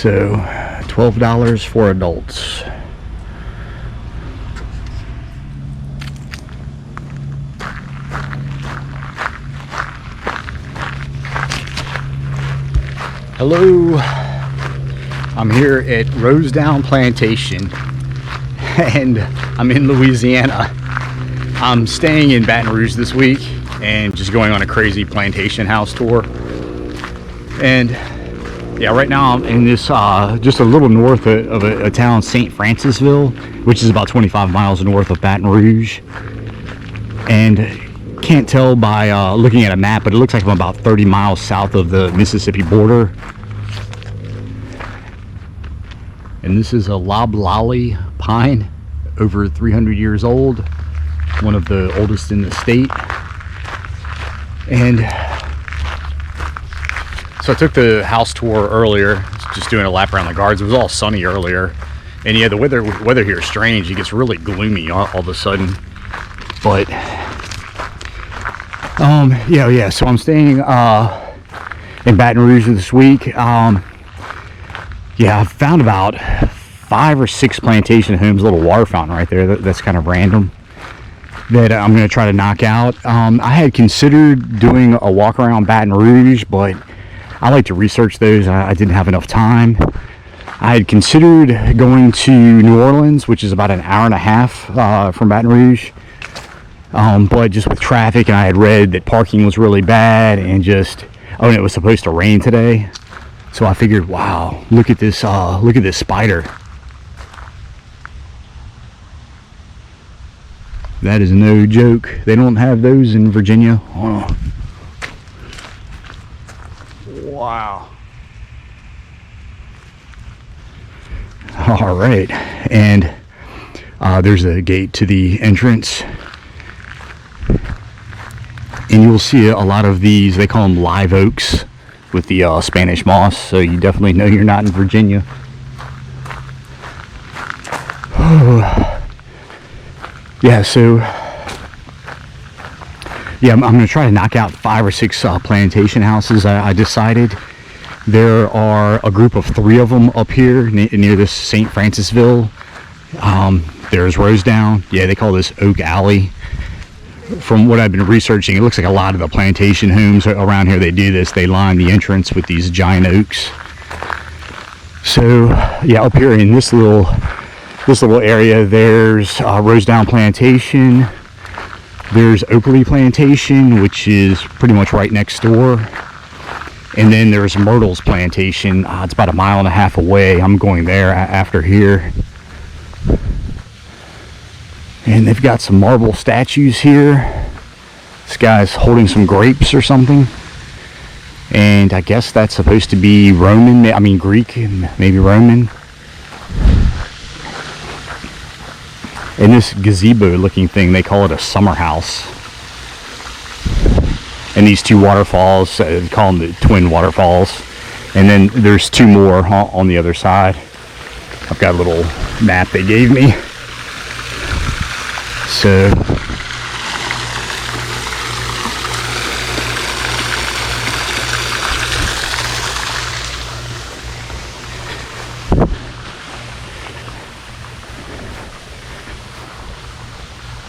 So $12 for adults. Hello, I'm here at ROSEDOWN Plantation and I'm in Louisiana. I'm staying in Baton Rouge this week and just going on a crazy plantation house tour. And yeah, right now I'm in this just a little north of a town, St. Francisville, which is about 25 miles north of Baton Rouge. And can't tell by looking at a map, but it looks like I'm about 30 miles south of the Mississippi border. And this is a loblolly pine, over 300 years old, one of the oldest in the state. And so I took the house tour earlier, just doing a lap around the gardens. It was all sunny earlier, and yeah, the weather here is strange. It gets really gloomy all of a sudden. But yeah, so I'm staying in Baton Rouge this week. Yeah, I've found about 5 or 6 plantation homes, a little water fountain right there that's kind of random, that I'm going to try to knock out. I had considered doing a walk around Baton Rouge, but I like to research those. I didn't have enough time. I had considered going to New Orleans, which is about an hour and a half from Baton Rouge. But just with traffic, and I had read that parking was really bad, and and it was supposed to rain today. So I figured, wow, look at this spider. That is no joke. They don't have those in Virginia. Oh. Wow. All right, and there's a gate to the entrance. And you'll see a lot of these, they call them live oaks with the Spanish moss, so you definitely know you're not in Virginia. Yeah, so yeah, I'm going to try to knock out 5 or 6 plantation houses. I decided there are a group of 3 of them up here near this St. Francisville. There's Rosedown. Yeah, they call this Oak Alley. From what I've been researching, it looks like a lot of the plantation homes around here, they do this. They line the entrance with these giant oaks. So yeah, up here in this little area, there's ROSEDOWN Plantation. There's Oakley Plantation, which is pretty much right next door. And then there's Myrtle's Plantation. It's about 1.5 miles away. I'm going there after here. And they've got some marble statues here. This guy's holding some grapes or something. And I guess that's supposed to be Roman, I mean Greek, maybe Roman. And this gazebo looking thing, they call it a summer house. And these 2 waterfalls, they call them the twin waterfalls. And then there's 2 more on the other side. I've got a little map they gave me. So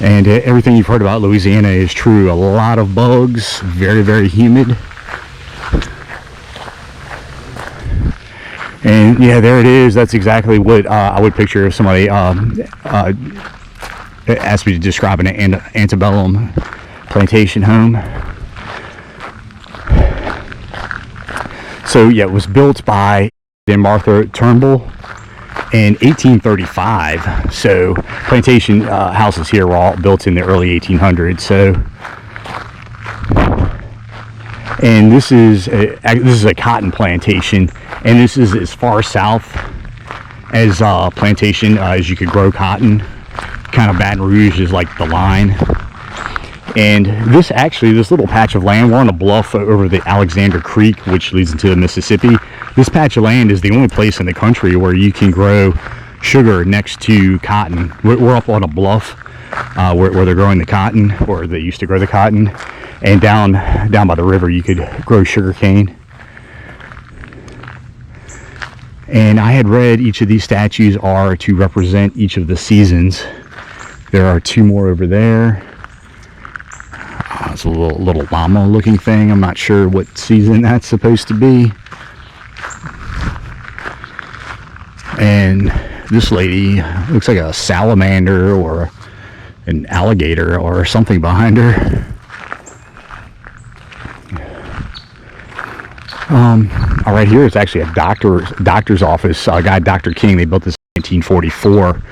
and everything you've heard about Louisiana is true. A lot of bugs, very, very humid. And yeah, there it is. That's exactly what I would picture if somebody asked me to describe an antebellum plantation home. So yeah, it was built by Martha Turnbull in 1835. So plantation houses here were all built in the early 1800s. So, and this is a cotton plantation, and this is as far south as plantation as you could grow cotton. Kind of Baton Rouge is like the line. And this little patch of land, we're on a bluff over the Alexander Creek, which leads into the Mississippi. This patch of land is the only place in the country where you can grow sugar next to cotton. We're up on a bluff where they're growing the cotton, or they used to grow the cotton, and down by the river you could grow sugar cane. And I had read each of these statues are to represent each of the seasons. There are two more over there. It's a little llama looking thing. I'm not sure what season that's supposed to be. And this lady looks like a salamander or an alligator or something behind her. Right here is actually a doctor's office. A guy, Dr. King. They built this in 1944,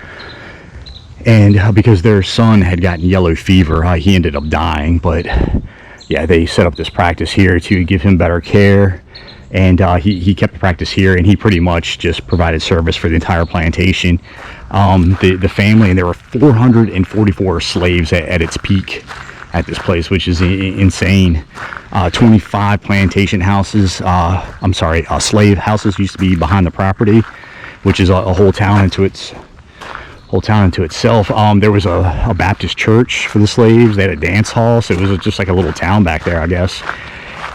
and because their son had gotten yellow fever, he ended up dying. But yeah, they set up this practice here to give him better care, and he kept the practice here, and he pretty much just provided service for the entire plantation. The family, and there were 444 slaves at its peak at this place, which is insane. 25 plantation houses, slave houses used to be behind the property, which is a whole town into itself. There was a Baptist church for the slaves. They had a dance hall, so it was just like a little town back there, I guess.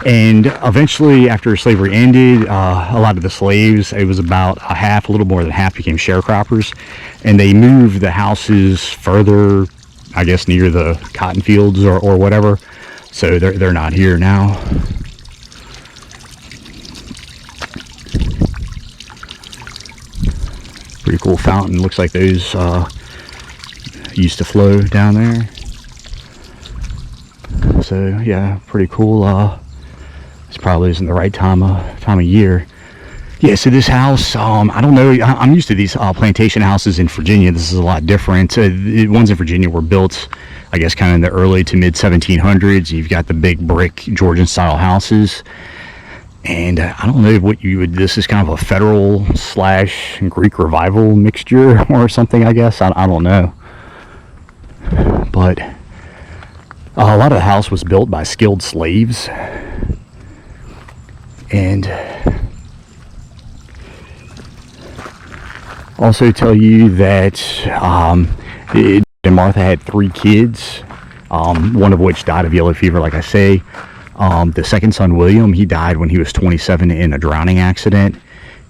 And eventually, after slavery ended, a lot of the slaves, it was about a little more than half, became sharecroppers, and they moved the houses further, I guess, near the cotton fields or whatever. So they're not here now. Pretty cool fountain. Looks like those used to flow down there. So yeah, pretty cool. This probably isn't the right time of year. Yeah, so this house, I don't know, I'm used to these plantation houses in Virginia. This is a lot different. Ones in Virginia were built, I guess, kind of in the early to mid 1700s. You've got the big brick Georgian style houses. And I don't know what this is kind of a federal / Greek revival mixture or something, I guess. I don't know. But a lot of the house was built by skilled slaves. And also tell you that Martha had 3 kids, one of which died of yellow fever, like I say. The second son, William, he died when he was 27 in a drowning accident.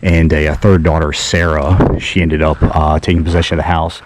And a third daughter, Sarah, she ended up taking possession of the house.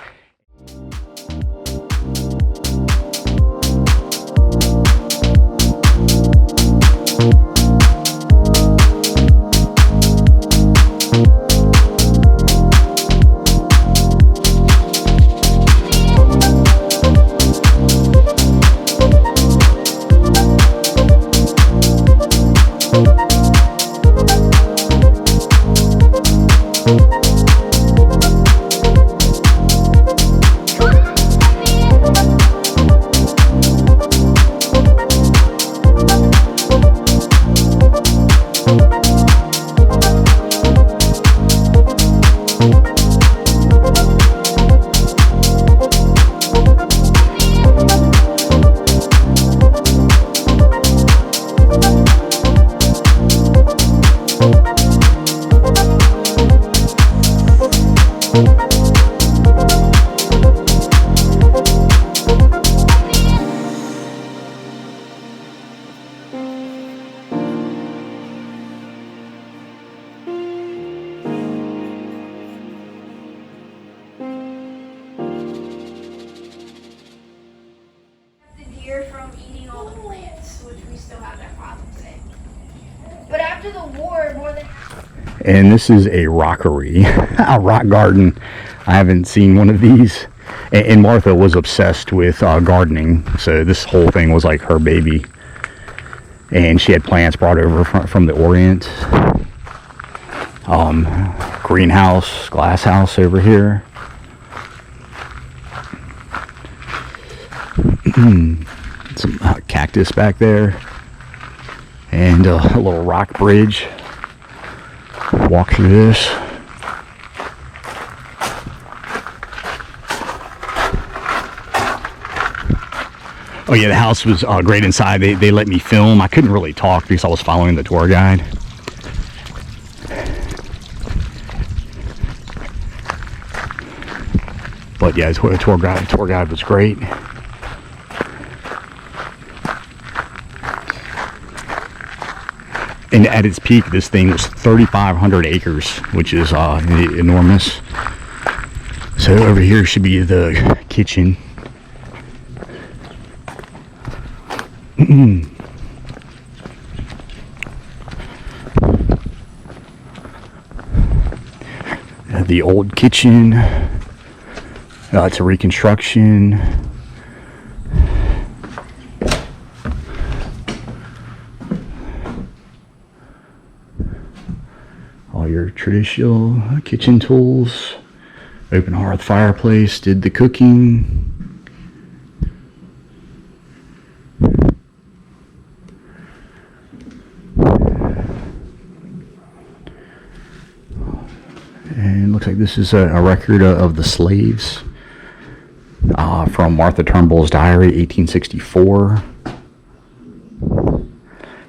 From eating all the plants, which we still have that problem today. But after the war, more than and this is a rockery, a rock garden. I haven't seen one of these. And Martha was obsessed with gardening, so this whole thing was like her baby. And she had plants brought over from the Orient. Greenhouse, glass house over here. Some cactus back there, and a little rock bridge. Walk through this. Oh yeah, the house was great inside. They let me film. I couldn't really talk because I was following the tour guide. But yeah, the tour guide was great. And at its peak, this thing was 3,500 acres, which is enormous. So over here should be the kitchen. The old kitchen. It's a reconstruction. All your traditional kitchen tools. Open hearth fireplace. Did the cooking. And looks like this is a record of the slaves from Martha Turnbull's diary, 1864.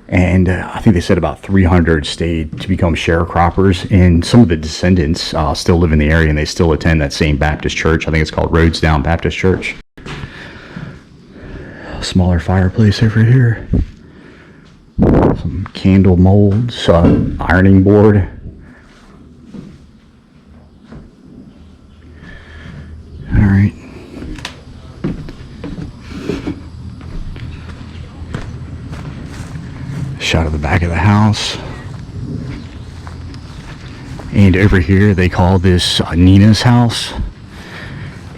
And I think they said about 300 stayed to become sharecroppers. And some of the descendants still live in the area, and they still attend that same Baptist church. I think it's called ROSEDOWN Baptist Church. A smaller fireplace over here. Some candle molds, ironing board. All right. Shot of the back of the house. And over here they call this Nina's house.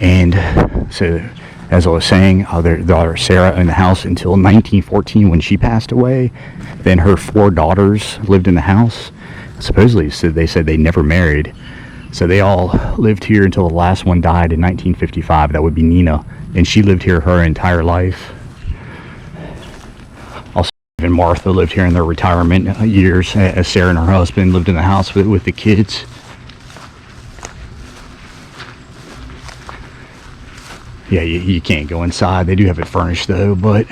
And so, as I was saying, their daughter Sarah in the house until 1914 when she passed away. Then her 4 daughters lived in the house. Supposedly, so they said they never married. So they all lived here until the last one died in 1955. That would be Nina. And she lived here her entire life. Also, even Martha lived here in their retirement years, as Sarah and her husband lived in the house with the kids. Yeah, you can't go inside. They do have it furnished though, but...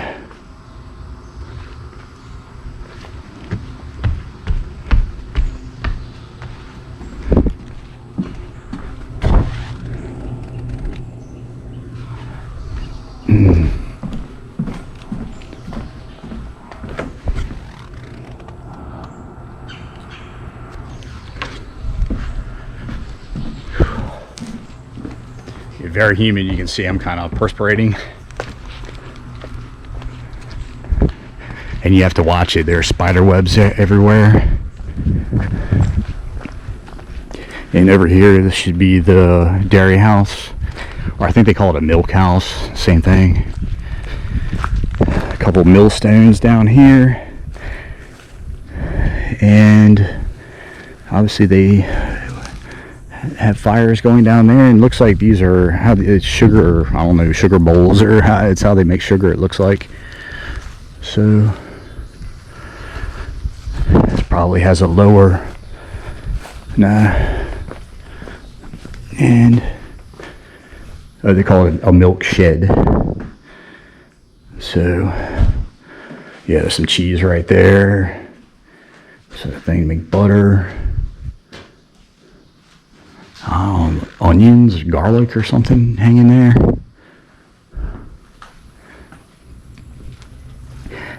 Very humid. You can see I'm kind of perspirating, and you have to watch it. There are spider webs everywhere. And over here, this should be the dairy house, or I think they call it a milk house. Same thing. A couple millstones down here, and obviously they have fires going down there, and looks like these are it's sugar, I don't know, sugar bowls, or it's how they make sugar, it looks like. So this probably has a lower, and they call it a milk shed. So yeah, there's some cheese right there. So a thing to make butter. Onions, garlic, or something hanging there.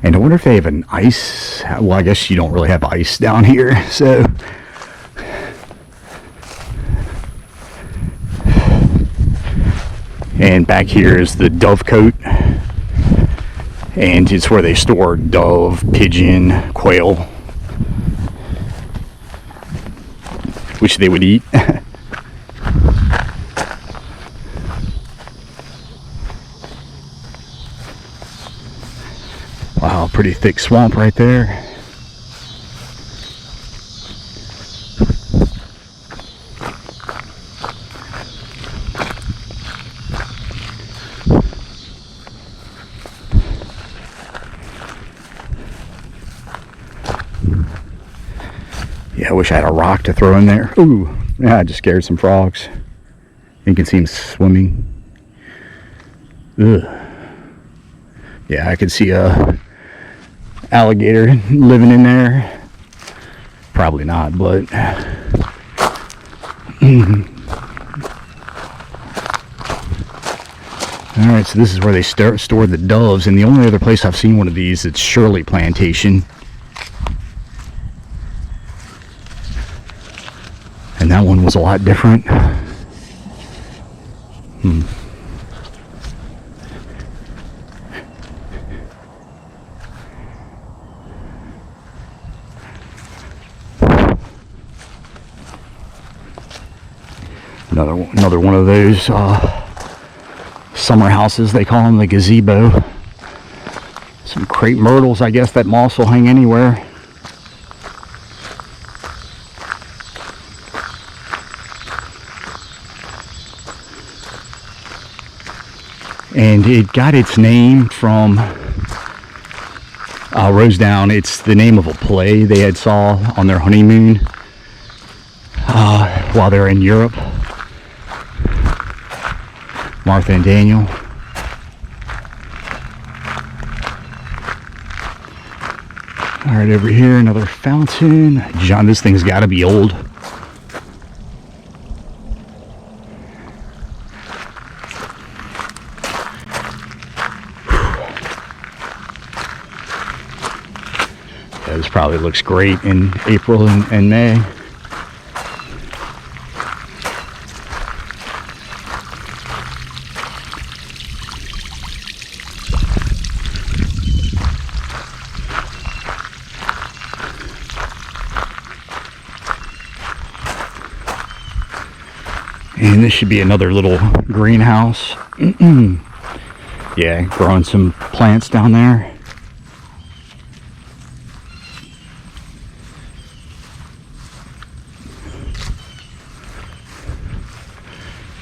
And I wonder if they have an ice. Well, I guess you don't really have ice down here, so. And back here is the dovecote, and it's where they store dove, pigeon, quail, which they would eat. Wow, pretty thick swamp right there. Yeah, I wish I had a rock to throw in there. Ooh, yeah, I just scared some frogs. You can see them swimming. Ugh. Yeah, I could see a alligator living in there. Probably not, but alright, so this is where they store the doves, and the only other place I've seen one of these, it's Shirley Plantation. that one was a lot different. Another one of those summer houses, they call them, the gazebo. Some crepe myrtles, I guess that moss will hang anywhere. And it got its name from Rosedown. It's the name of a play they had saw on their honeymoon while they're in Europe. Martha and Daniel. All right, over here, another fountain. John, this thing's got to be old. Yeah, this probably looks great in April and May. And this should be another little greenhouse. Yeah, growing some plants down there.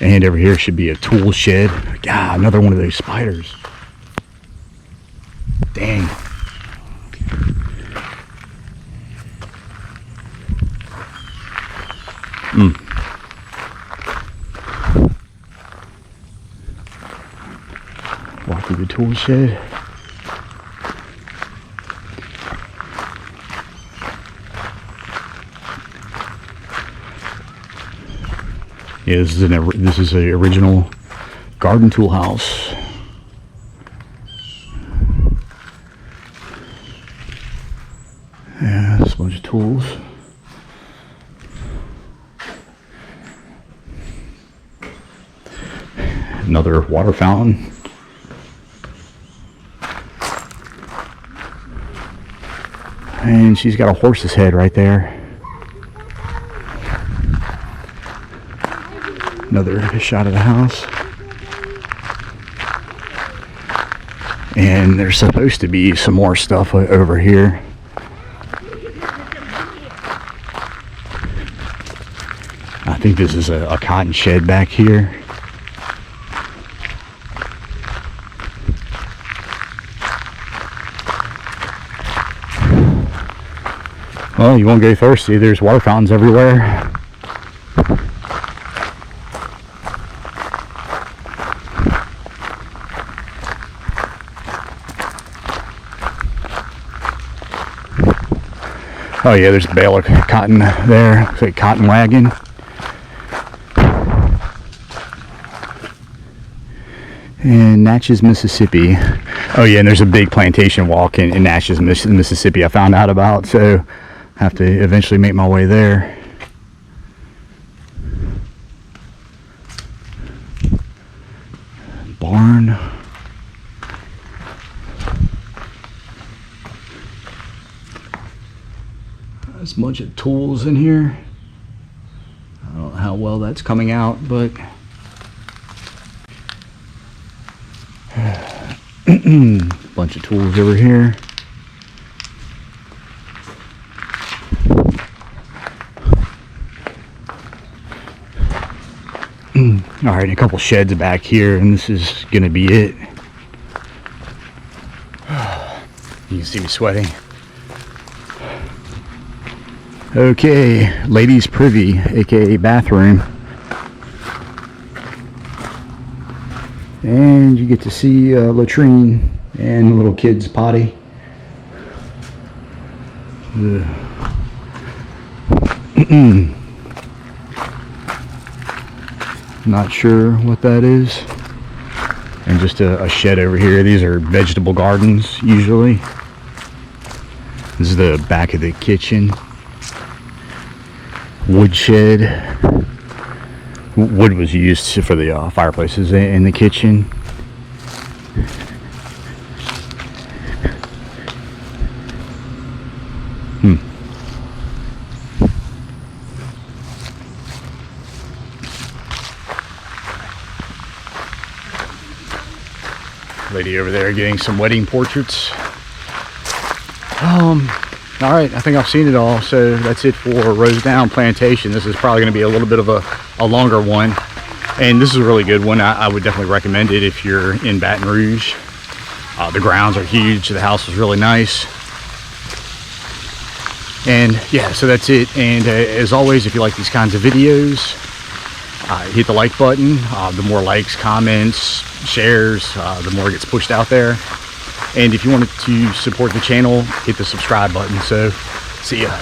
And over here should be a tool shed. God, another one of those spiders. Dang. Walk through the tool shed. Yeah, this is an original garden tool house. Yeah, there's a bunch of tools. Another water fountain. And she's got a horse's head right there. Another shot of the house. And there's supposed to be some more stuff over here. I think this is a cotton shed back here. Well, you won't go thirsty. There's water fountains everywhere. Oh yeah, there's a bale of cotton there. Looks like a cotton wagon. And Natchez, Mississippi. Oh yeah, and there's a big plantation walk in Natchez, Mississippi I found out about, so I have to eventually make my way there. Barn. There's a bunch of tools in here. I don't know how well that's coming out, but bunch of tools over here. All right, a couple sheds back here, and this is gonna be it. You can see me sweating. Okay, ladies' privy, aka bathroom. And you get to see a latrine and a little kid's potty. Not sure what that is. And just a shed over here. These are vegetable gardens usually. This is the back of the kitchen. woodshed. Wood was used for the fireplaces in the kitchen. Lady over there getting some wedding portraits. All right, I think I've seen it all. So that's it for ROSEDOWN Plantation. This is probably going to be a little bit of a longer one, and this is a really good one. I would definitely recommend it if you're in Baton Rouge. The grounds are huge. The house is really nice. And yeah, so that's it. And as always, if you like these kinds of videos, hit the like button. The more likes, comments, shares, the more it gets pushed out there. And if you wanted to support the channel, hit the subscribe button. So see ya.